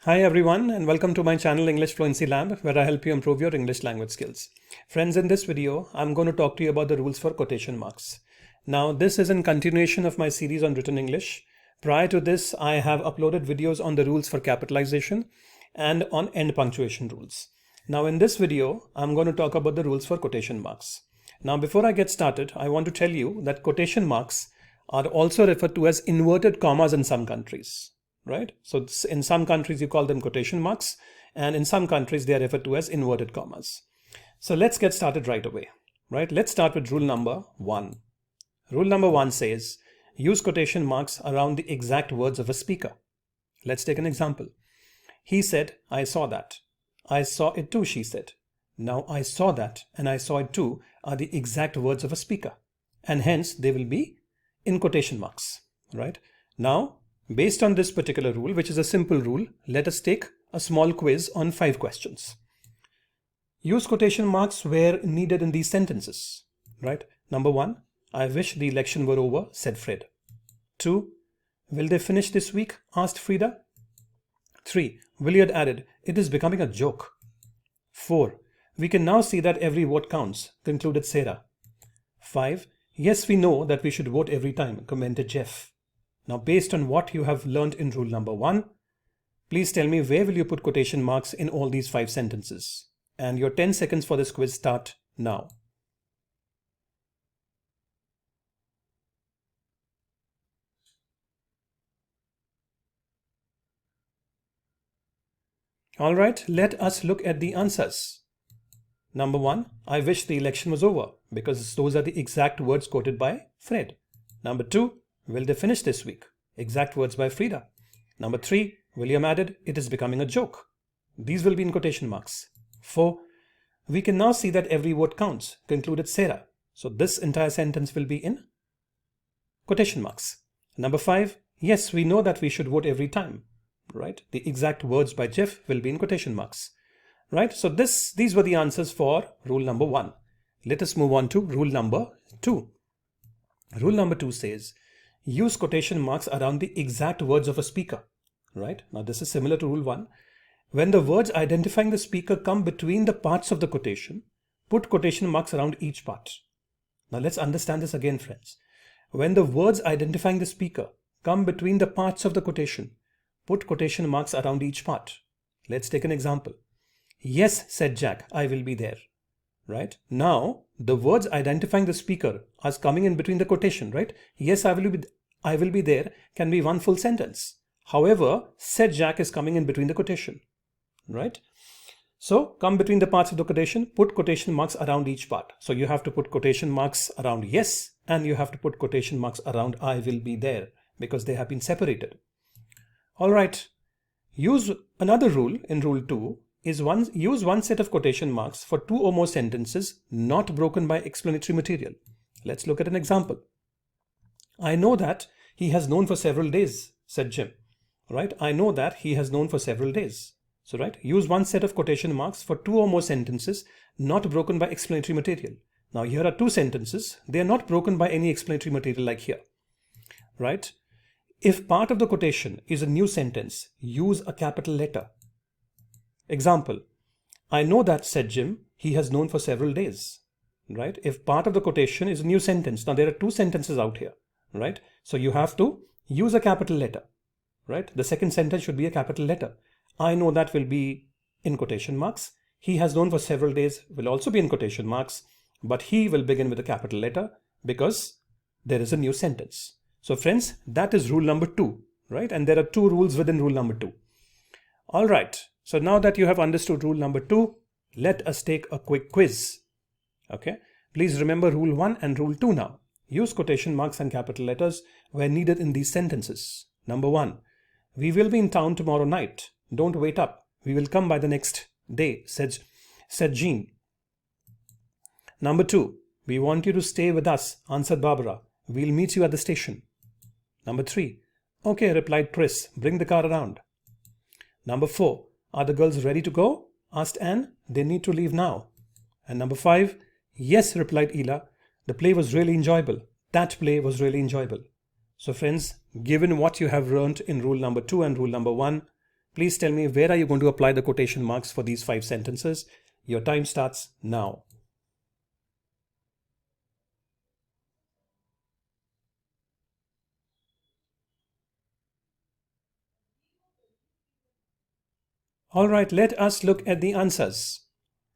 Hi everyone, and welcome to my channel English Fluency Lab, where I help you improve your English language skills. Friends, in this video, I'm going to talk to you about the rules for quotation marks. Now, this is in continuation of my series on written English. Prior to this, I have uploaded videos on the rules for capitalization and on end punctuation rules. Now, in this video, I'm going to talk about the rules for quotation marks. Now, before I get started, I want to tell you that quotation marks are also referred to as inverted commas in some countries. Right? So in some countries you call them quotation marks, and in some countries they are referred to as inverted commas. So let's get started right away. Right? Let's start with rule number 1. Rule number 1 says use quotation marks around the exact words of a speaker. Let's take an example. He said, I saw that. I saw it too, she said. Now I saw that and I saw it too are the exact words of a speaker, and hence they will be in quotation marks. Right? Now, based on this particular rule, which is a simple rule, let us take a small quiz on 5 questions. Use quotation marks where needed in these sentences. Right? Number 1, I wish the election were over, said Fred. 2, will they finish this week? Asked Frida. 3, Williard added, it is becoming a joke. 4, we can now see that every vote counts, concluded Sarah. 5, yes, we know that we should vote every time, commented Jeff. Now, based on what you have learned in rule number 1, please tell me where will you put quotation marks in all these 5 sentences? And your 10 seconds for this quiz start now. All right, let us look at the answers. Number 1, I wish the election was over, because those are the exact words quoted by Fred. Number 2, will they finish this week? Exact words by Frida. Number 3, William added, it is becoming a joke. These will be in quotation marks. 4, we can now see that every word counts, concluded Sarah. So this entire sentence will be in quotation marks. Number 5, yes, we know that we should vote every time. Right? The exact words by Jeff will be in quotation marks. Right? So these were the answers for rule number 1. Let us move on to rule number 2. Rule number 2 says, use quotation marks around the exact words of a speaker. Right? Now this is similar to rule 1. When the words identifying the speaker come between the parts of the quotation, put quotation marks around each part. Now let's understand this again, friends. When the words identifying the speaker come between the parts of the quotation, put quotation marks around each part. Let's take an example. Yes, said Jack, I will be there. Right? Now, the words identifying the speaker are coming in between the quotation, right? Yes, I will be there can be one full sentence. However, said Jack is coming in between the quotation, right? So, come between the parts of the quotation, put quotation marks around each part. So, you have to put quotation marks around yes, and you have to put quotation marks around I will be there, because they have been separated. All right. Use another rule in rule 2 is use one set of quotation marks for 2 or more sentences not broken by explanatory material. Let's look at an example. I know that he has known for several days, said Jim. Right? I know that he has known for several days. So, right, use one set of quotation marks for 2 or more sentences not broken by explanatory material. Now, here are 2 sentences. They are not broken by any explanatory material like here. Right? If part of the quotation is a new sentence, use a capital letter. Example, I know that, said Jim, he has known for several days. Right? If part of the quotation is a new sentence, now there are 2 sentences out here. Right? So you have to use a capital letter. Right? The second sentence should be a capital letter. I know that will be in quotation marks. He has known for several days will also be in quotation marks, but he will begin with a capital letter because there is a new sentence. So friends, that is rule number 2, right? And there are 2 rules within rule number 2. All right. So now that you have understood rule number 2, let us take a quick quiz. Okay. Please remember rule 1 and rule 2 now. Use quotation marks and capital letters where needed in these sentences. Number 1, we will be in town tomorrow night. Don't wait up. We will come by the next day, said Jean. Number 2, we want you to stay with us, answered Barbara. We'll meet you at the station. Number 3, okay, replied Chris. Bring the car around. Number 4, are the girls ready to go? Asked Anne. They need to leave now. And number 5, yes, replied Ela. The play was really enjoyable. That play was really enjoyable. So friends, given what you have learned in rule number 2 and rule number 1, Please tell me, where are you going to apply the quotation marks for these 5 sentences? Your time starts now. All right, let us look at the answers.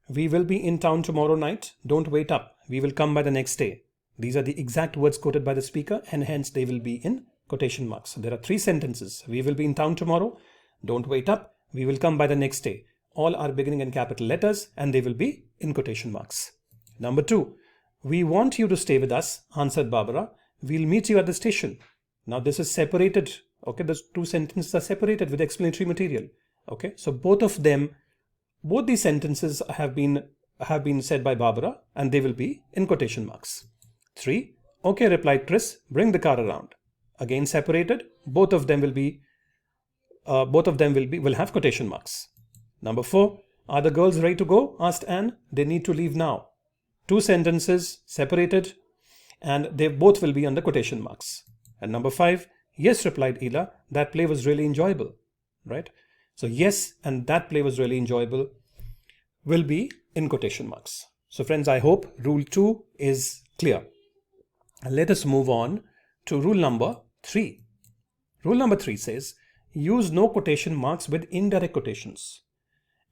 We will be in town tomorrow night. Don't wait up. We will come by the next day. These are the exact words quoted by the speaker, and hence they will be in quotation marks. So there are 3 sentences. We will be in town tomorrow. Don't wait up. We will come by the next day. All are beginning in capital letters and they will be in quotation marks. Number 2. We want you to stay with us, answered Barbara. We'll meet you at the station. Now this is separated. Okay, those 2 sentences are separated with explanatory material. Okay, so both these sentences have been said by Barbara and they will be in quotation marks. 3. Okay, replied Chris. Bring the car around. Again separated. Both of them will have quotation marks. Number 4. Are the girls ready to go? Asked Anne. They need to leave now. 2 sentences separated and they both will be under quotation marks. And number 5. Yes, replied Ela. That play was really enjoyable. Right? So yes, and that play was really enjoyable will be in quotation marks. So friends, I hope rule 2 is clear. And let us move on to rule number 3. Rule number 3 says, use no quotation marks with indirect quotations.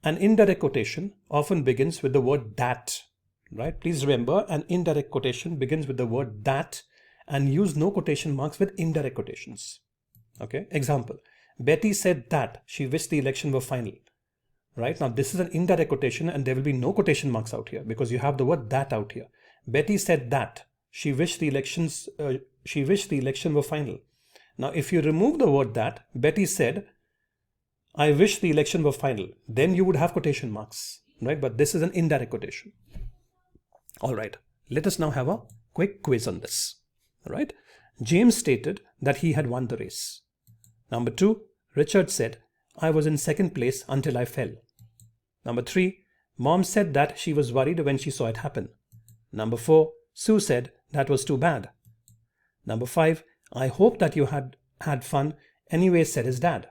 An indirect quotation often begins with the word that. Right? Please remember, an indirect quotation begins with the word that, and use no quotation marks with indirect quotations. Okay, example. Betty said that she wished the election were final. Right? Now this is an indirect quotation and there will be no quotation marks out here because you have the word that out here. Betty said that she wished the election were final. Now if you remove the word that, Betty said, I wish the election were final, then you would have quotation marks. Right? But this is an indirect quotation. All right. Let us now have a quick quiz on this. Right? James stated that he had won the race. Number 2, Richard said, I was in second place until I fell. Number 3, Mom said that she was worried when she saw it happen. Number 4, Sue said that was too bad. Number 5, I hope that you had fun anyway, said his dad.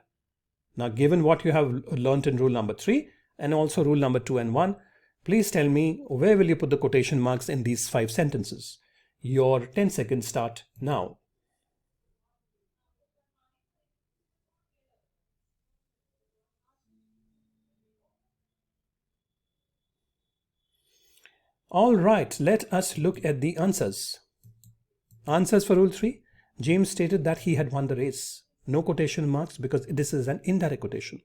Now, given what you have learnt in rule number 3 and also rule number 2 and 1, please tell me where will you put the quotation marks in these 5 sentences. Your 10 seconds start now. All right, let us look at the answers. Answers for rule 3. James stated that he had won the race. No quotation marks because this is an indirect quotation.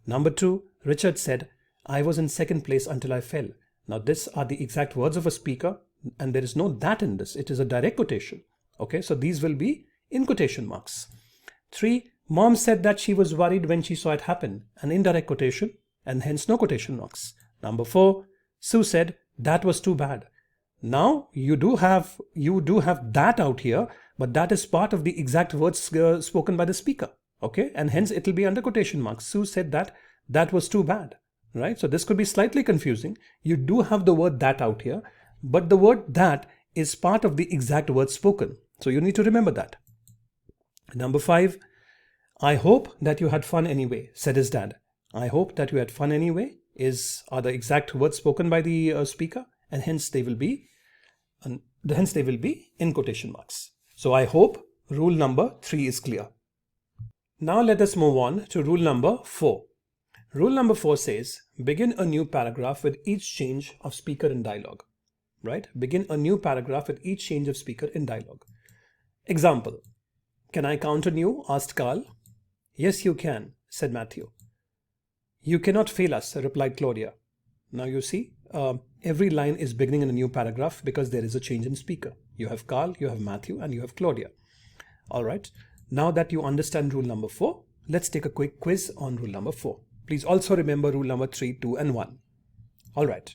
Number 2, Richard said, I was in second place until I fell. Now these are the exact words of a speaker and there is no that in this. It is a direct quotation. Okay, so these will be in quotation marks. 3, Mom said that she was worried when she saw it happen. An indirect quotation and hence no quotation marks. Number 4, Sue said, that was too bad. Now you do have that out here, but that is part of the exact words spoken by the speaker. Okay, and hence it will be under quotation marks. Sue said that was too bad. Right? So this could be slightly confusing. You do have the word that out here, but the word that is part of the exact words spoken. So you need to remember that. Number 5, I hope that you had fun anyway, said his dad. I hope that you had fun anyway are the exact words spoken by the speaker, and hence they will be in quotation marks. So I hope rule number 3 is clear. Now let us move on to rule number 4. Rule number 4 says, begin a new paragraph with each change of speaker in dialogue. Right? Begin a new paragraph with each change of speaker in dialogue. Example. Can I count on you? Asked Carl. Yes, you can, said Matthew. You cannot fail us, replied Claudia. Now you see, every line is beginning in a new paragraph because there is a change in speaker. You have Carl, you have Matthew, and you have Claudia. All right. Now that you understand rule number 4, let's take a quick quiz on rule number 4. Please also remember rule number 3, 2, and 1. All right.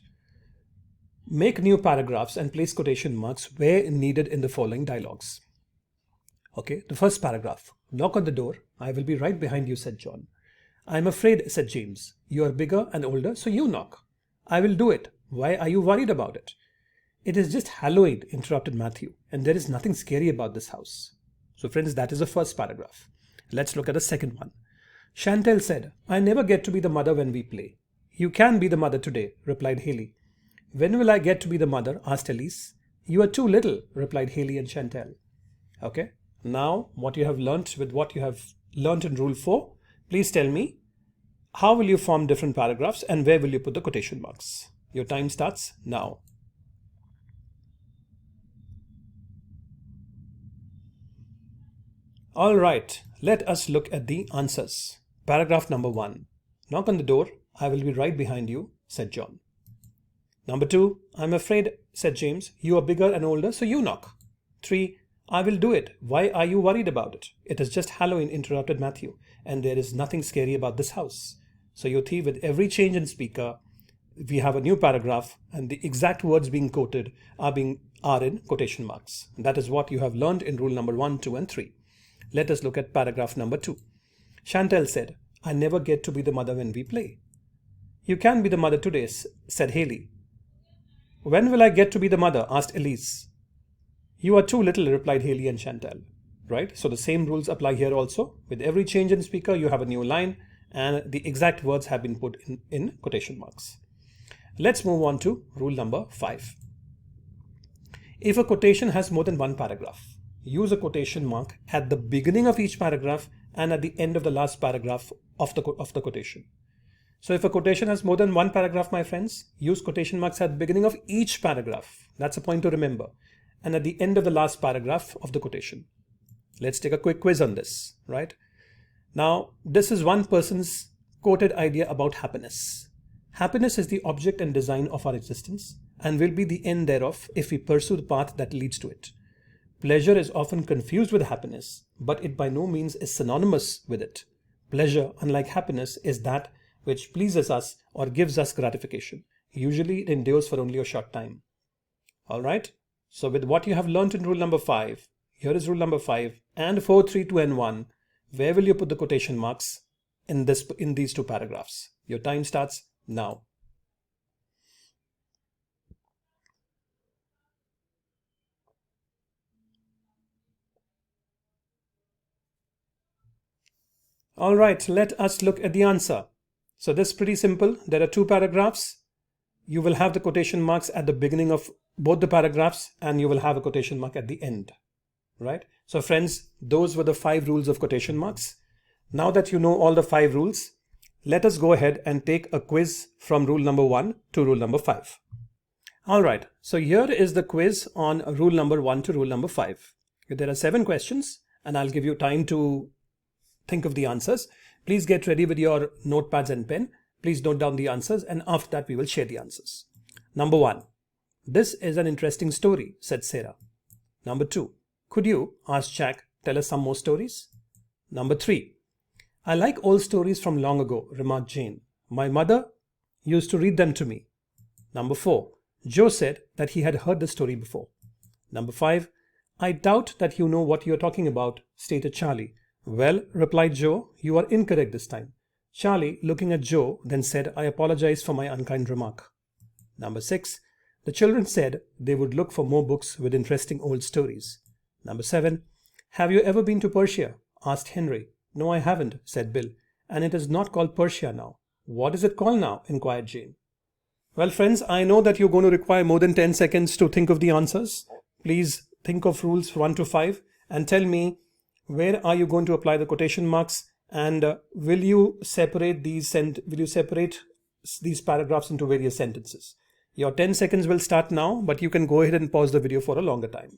Make new paragraphs and place quotation marks where needed in the following dialogues. Okay, the first paragraph. Knock on the door. I will be right behind you, said John. I'm afraid, said James. You are bigger and older, so you knock. I will do it. Why are you worried about it? It is just Halloween, interrupted Matthew, and there is nothing scary about this house. So friends, that is the first paragraph. Let's look at the second one. Chantel said, I never get to be the mother when we play. You can be the mother today, replied Haley. When will I get to be the mother? Asked Elise. You are too little, replied Haley and Chantel. Okay, now what you have learnt with what you have learnt in Rule 4, please tell me, how will you form different paragraphs and where will you put the quotation marks? Your time starts now. All right, let us look at the answers. Paragraph number 1. Knock on the door. I will be right behind you, said John. Number 2. I'm afraid, said James. You are bigger and older, so you knock. 3. I will do it. Why are you worried about it? It is just Halloween, interrupted Matthew, and there is nothing scary about this house. So you see, with every change in speaker, we have a new paragraph and the exact words being quoted are in quotation marks. That is what you have learned in rule number 1, 2 and 3. Let us look at paragraph number 2. Chantel said, I never get to be the mother when we play. You can be the mother today, said Haley. When will I get to be the mother? Asked Elise. You are too little, replied Haley and Chantel. Right? So the same rules apply here also. With every change in speaker, you have a new line and the exact words have been put in quotation marks. Let's move on to rule number 5. If a quotation has more than one paragraph, use a quotation mark at the beginning of each paragraph and at the end of the last paragraph of the quotation. So if a quotation has more than one paragraph, my friends, use quotation marks at the beginning of each paragraph. That's a point to remember. And at the end of the last paragraph of the quotation. Let's take a quick quiz on this, right? Now, this is one person's quoted idea about happiness. Happiness is the object and design of our existence and will be the end thereof if we pursue the path that leads to it. Pleasure is often confused with happiness, but it by no means is synonymous with it. Pleasure, unlike happiness, is that which pleases us or gives us gratification. Usually it endures for only a short time. All right. So with what you have learnt in rule number 5, here is rule number 5 and 4, 3, 2 and 1. Where will you put the quotation marks in these two paragraphs? Your time starts now. All right, let us look at the answer. So this is pretty simple. There are two paragraphs. You will have the quotation marks at the beginning of both the paragraphs and you will have a quotation mark at the end, right? So friends, those were the 5 rules of quotation marks. Now that you know all the 5 rules, let us go ahead and take a quiz from rule number 1 to rule number 5. All right, so here is the quiz on rule number 1 to rule number 5. There are 7 questions and I'll give you time to think of the answers. Please get ready with your notepads and pen. Please note down the answers and after that we will share the answers. Number 1. This is an interesting story, said Sarah. Number 2. Could you, asked Jack, tell us some more stories? Number 3. I like old stories from long ago, remarked Jane. My mother used to read them to me. Number 4. Joe said that he had heard the story before. Number 5. I doubt that you know what you are talking about, stated Charlie. Well, replied Joe, you are incorrect this time. Charlie, looking at Joe, then said, I apologize for my unkind remark. Number 6. The children said they would look for more books with interesting old stories. Number 7. Have you ever been to Persia? Asked Henry. No, I haven't, said Bill. And it is not called Persia now. What is it called now? Inquired Jane. Well, friends, I know that you're going to require more than 10 seconds to think of the answers. Please think of rules 1 to 5 and tell me where are you going to apply the quotation marks and will you separate these paragraphs into various sentences. Your 10 seconds will start now, but you can go ahead and pause the video for a longer time.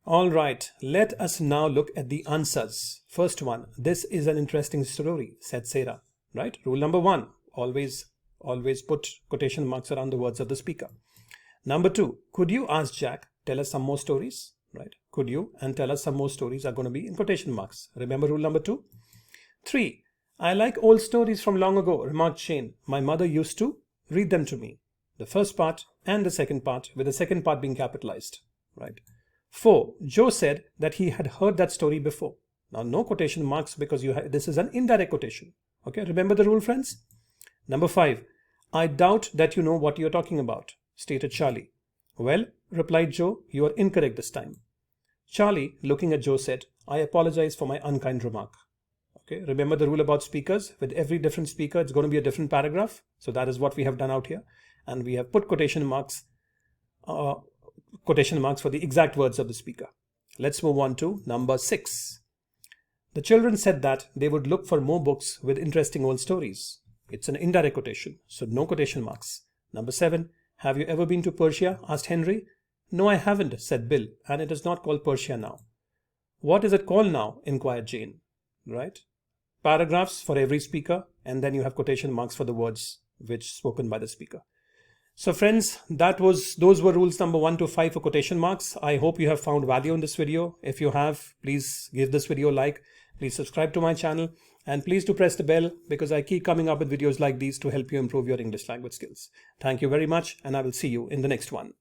All right, let us now look at the answers. First one, this is an interesting story, said Sarah. Right? Rule number 1, always put quotation marks around the words of the speaker. Number 2, could you, ask Jack, tell us some more stories? Right? Could you and tell us some more stories are going to be in quotation marks. Remember rule number 2? 3, I like old stories from long ago, remarked Shane. My mother used to read them to me. The first part and the second part, with the second part being capitalized. Right? 4, Joe said that he had heard that story before. Now no quotation marks because this is an indirect quotation. Okay, remember the rule, friends? Number 5, I doubt that you know what you're talking about, stated Charlie. Well, replied Joe, you are incorrect this time. Charlie, looking at Joe, said, I apologize for my unkind remark. Okay, remember the rule about speakers? With every different speaker, it's going to be a different paragraph. So that is what we have done out here. And we have put quotation marks for the exact words of the speaker. Let's move on to number 6. The children said that they would look for more books with interesting old stories. It's an indirect quotation, so no quotation marks. Number 7. Have you ever been to Persia? Asked Henry. No, I haven't, said Bill, and it is not called Persia now. What is it called now? Inquired Jane. Right? Paragraphs for every speaker, and then you have quotation marks for the words which spoken by the speaker. So friends, those were rules number 1 to 5 for quotation marks. I hope you have found value in this video. If you have, please give this video a like. Please subscribe to my channel and please do press the bell because I keep coming up with videos like these to help you improve your English language skills. Thank you very much and I will see you in the next one.